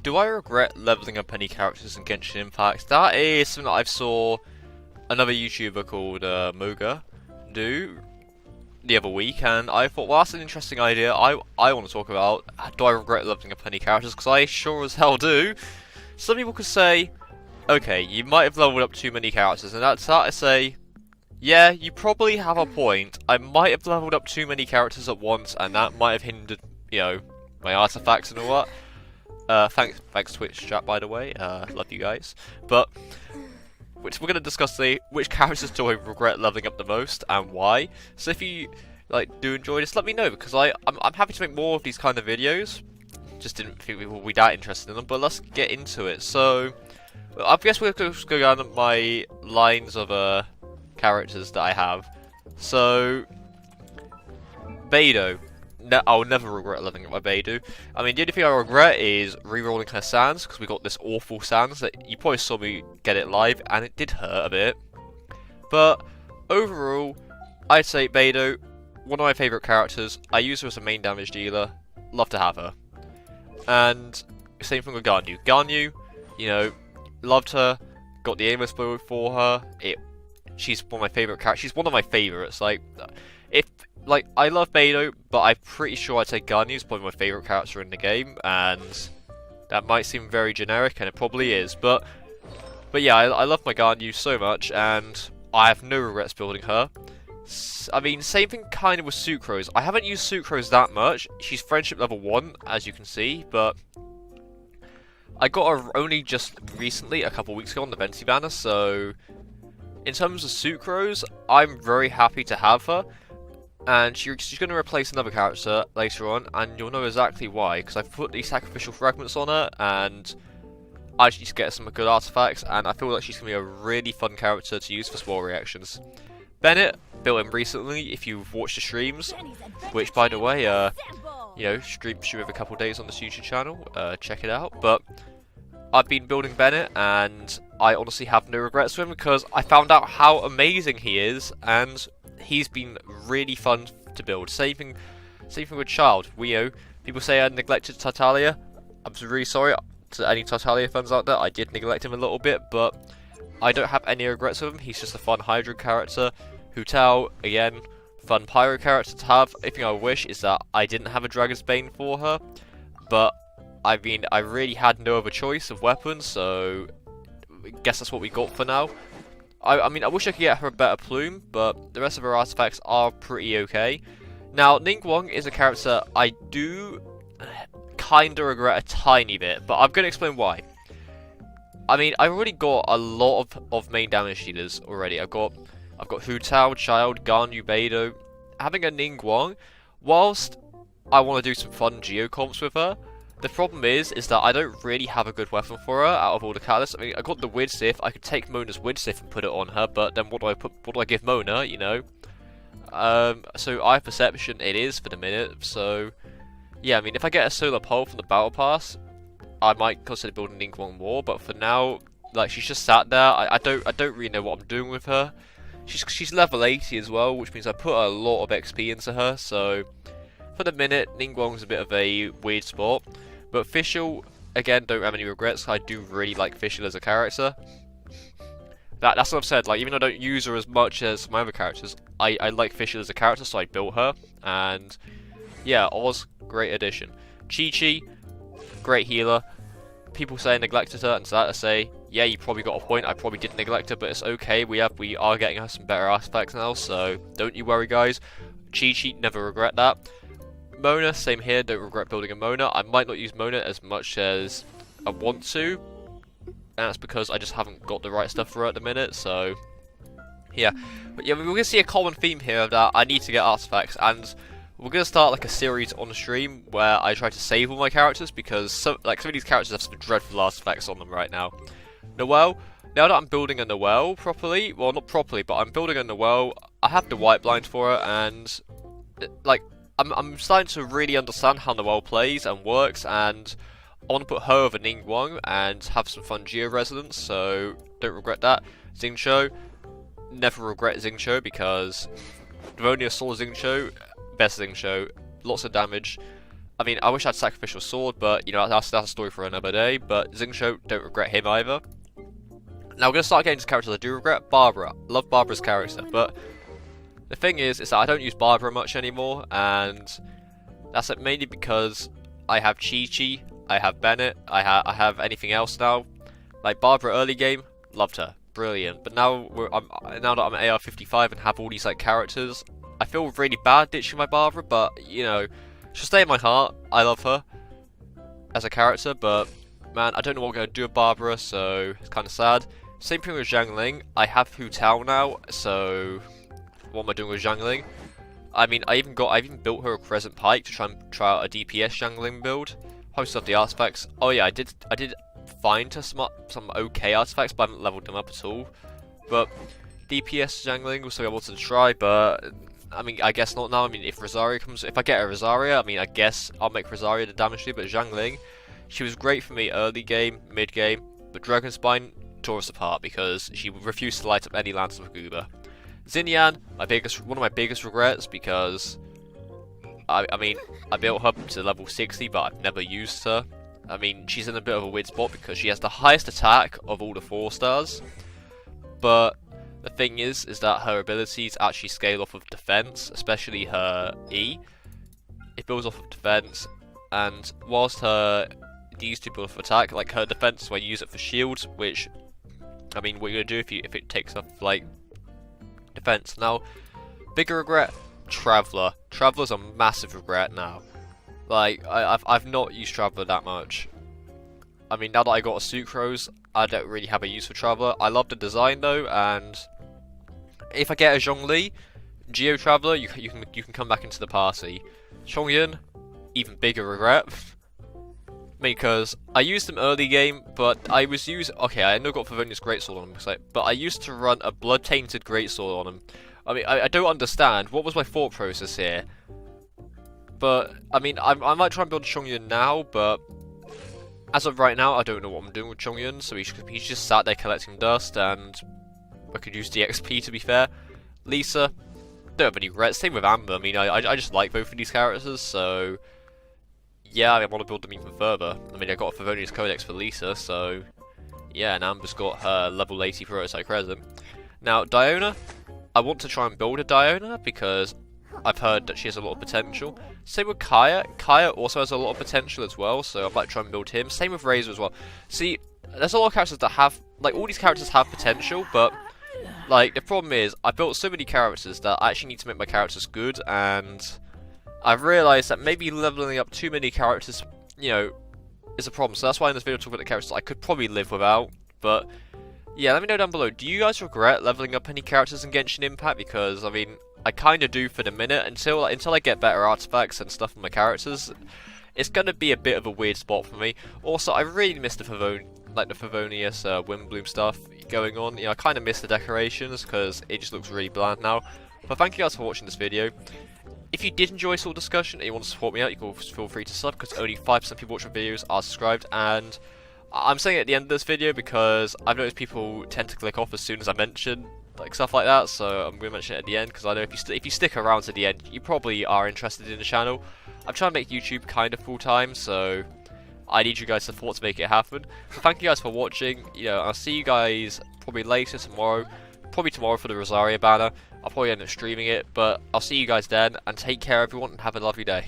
do I regret leveling up any characters in Genshin Impact? That is something that I've saw another YouTuber called Moga do the other week, and I thought, well, that's an interesting idea. I want to talk about, do I regret leveling up any characters? Because I sure as hell do. Some people could say, okay, you might have leveled up too many characters, and that's that I say, yeah, you probably have a point. I might have leveled up too many characters at once, and that might have hindered, you know, my artifacts and all that. Thanks Twitch chat, by the way. Love you guys. But we're going to discuss today which characters do I regret leveling up the most and why. So if you do enjoy this, let me know, because I'm happy to make more of these kind of videos. Just didn't think we would be that interested in them, but let's get into it. So I guess we're going to go down my lines of characters that I have. So Beidou. I'll never regret leveling up my Beidou. I mean, the only thing I regret is rerolling her Sans, because we got this awful Sans that you probably saw me get it live, and it did hurt a bit. But overall, I'd say Beidou, one of my favourite characters. I use her as a main damage dealer. Love to have her. And same thing with Ganyu. Ganyu, you know, loved her. Got the aimless bow for her. She's one of my favourite characters. She's one of my favourites. I love Beidou, but I'm pretty sure I'd say Ganyu is probably my favourite character in the game, and that might seem very generic, and it probably is, but yeah, I love my Ganyu so much, and I have no regrets building her. I mean, same thing kind of with Sucrose. I haven't used Sucrose that much. She's friendship level 1, as you can see, but I got her only just recently, a couple weeks ago on the Venti banner, so in terms of Sucrose, I'm very happy to have her. And she's going to replace another character later on, and you'll know exactly why, because I've put these sacrificial fragments on her, and I just need to get some good artifacts, and I feel like she's going to be a really fun character to use for small reactions. Bennett, built him recently, if you've watched the streams, which, by the way, you know, stream with a couple days on this YouTube channel, check it out, but I've been building Bennett, and I honestly have no regrets with him, because I found out how amazing he is, and he's been really fun to build. Same thing with Child. People say I neglected Tartaglia. I'm really sorry to any Tartaglia fans out there. I did neglect him a little bit, but I don't have any regrets with him. He's just a fun Hydra character. Hu Tao, again, fun Pyro character to have. The only thing I wish is that I didn't have a Dragon's Bane for her, but I mean, I really had no other choice of weapons, so I guess that's what we got for now. I mean, I wish I could get her a better plume, but the rest of her artifacts are pretty okay. Now, Ningguang is a character I do kinda regret a tiny bit, but I'm going to explain why. I mean, I've already got a lot of main damage dealers already. I've got Hu Tao, Child, Ganyu, Beidou. Having a Ningguang, whilst I want to do some fun geocomps with her, the problem is that I don't really have a good weapon for her out of all the catalysts. I mean, I got the Widsith. I could take Mona's Widsith and put it on her, but then what do I give Mona? You know. So Eye of Perception it is for the minute. So yeah, I mean, if I get a solar pole from the battle pass, I might consider building Ningguang more. But for now, like, she's just sat there. I don't really know what I'm doing with her. She's level 80 as well, which means I put a lot of XP into her. So for the minute, Ningguang's a bit of a weird spot. But Fischl, again, don't have any regrets. I do really like Fischl as a character. That's what I've said. Like, even though I don't use her as much as my other characters, I like Fischl as a character, so I built her. And yeah, Oz, great addition. Chi-Chi, great healer. People say I neglected her, and so that I say, yeah, you probably got a point. I probably did neglect her, but it's okay. We are getting her some better artifacts now, so don't you worry, guys. Chi-Chi, never regret that. Mona, same here, don't regret building a Mona. I might not use Mona as much as I want to, and that's because I just haven't got the right stuff for her at the minute, so yeah. But yeah, we're going to see a common theme here of that I need to get artifacts, and we're going to start like a series on the stream where I try to save all my characters, because some of these characters have some dreadful artifacts on them right now. Noelle, now that I'm building a Noelle properly, well, not properly, but I'm building a Noelle, I have the white blind for her, and like, I'm starting to really understand how Noelle plays and works, and I want to put her over Ningguang and have some fun Geo Resonance, so don't regret that. Xingqiu, never regret Xingqiu, because Devonia saw Xingqiu, best Xingqiu, lots of damage. I mean, I wish I had Sacrificial Sword, but, you know, that's a story for another day. But Xingqiu, don't regret him either. Now, we're going to start getting into characters I do regret. Barbara. Love Barbara's character, but the thing is that I don't use Barbara much anymore, and that's mainly because I have Chi-Chi, I have Bennett, I have anything else now. Like, Barbara early game, loved her. Brilliant. But now, now that I'm at AR55 and have all these, like, characters, I feel really bad ditching my Barbara, but, you know, she'll stay in my heart. I love her as a character, but, man, I don't know what I'm going to do with Barbara, so it's kind of sad. Same thing with Zhang Ling. I have Hu Tao now, so what am I doing with Zhang Ling? I mean, I even built her a Crescent Pike to try out a DPS Zhang Ling build. Most of the artifacts. Oh yeah, I did find her some okay artifacts, but I haven't leveled them up at all. But DPS Zhang Ling was something I wanted to try, but I mean, I guess not now. I mean, if I get a Rosaria, I mean, I guess I'll make Rosaria the damage deal. But Zhang Ling, she was great for me early game, mid game, but Dragon Spine tore us apart because she refused to light up any lances with Goober. Xinyan, one of my biggest regrets, because I mean, I built her to level 60, but I've never used her. I mean, she's in a bit of a weird spot because she has the highest attack of all the 4 stars, but the thing is that her abilities actually scale off of defense, especially her E. It builds off of defense, and whilst these two build off of attack, like her defense, when you use it for shields, which, I mean, what you're gonna do if it takes off like defense. Now, bigger regret, Traveller. Traveller's a massive regret now. Like, I've not used Traveller that much. I mean, now that I got a Sucrose, I don't really have a use for Traveller. I love the design though, and if I get a Zhongli, Geo Traveller, you can come back into the party. Chongyun, even bigger regret. Because I used them early game, but I was okay, I know got Favonia's Greatsword on him, but I used to run a blood-tainted Greatsword on him. I mean, I don't understand. What was my thought process here? But, I mean, I might try and build Chongyun now, but as of right now, I don't know what I'm doing with Chongyun, so he's just sat there collecting dust, and I could use the XP, to be fair. Lisa, don't have any regrets. Same with Amber. I mean, I just like both of these characters, so yeah, I want to build them even further. I mean, I got a Favonia's Codex for Lisa, so yeah, and Amber's got her level 80 Prototype Crescent. Now, Diona, I want to try and build a Diona because I've heard that she has a lot of potential. Same with Kaya. Kaya also has a lot of potential as well, so I might try and build him. Same with Razor as well. See, there's a lot of characters that have, like, all these characters have potential, but, like, the problem is, I built so many characters that I actually need to make my characters good, and I've realised that maybe leveling up too many characters, you know, is a problem. So that's why in this video I talk about the characters I could probably live without. But yeah, let me know down below. Do you guys regret leveling up any characters in Genshin Impact? Because I mean, I kind of do for the minute until I get better artifacts and stuff for my characters. It's gonna be a bit of a weird spot for me. Also, I really miss the Favonius Windbloom stuff going on. You know, I kind of miss the decorations because it just looks really bland now. But thank you guys for watching this video. If you did enjoy this whole discussion and you want to support me out, you can feel free to sub, because only 5% of people watching videos are subscribed. And I'm saying it at the end of this video because I've noticed people tend to click off as soon as I mention like stuff like that, so I'm going to mention it at the end because I know if you stick around to the end, you probably are interested in the channel. I'm trying to make YouTube kind of full time, so I need you guys' support to make it happen. So thank you guys for watching. You know, I'll see you guys probably later tomorrow. Probably tomorrow for the Rosaria banner. I'll probably end up streaming it, but I'll see you guys then, and take care everyone, and have a lovely day.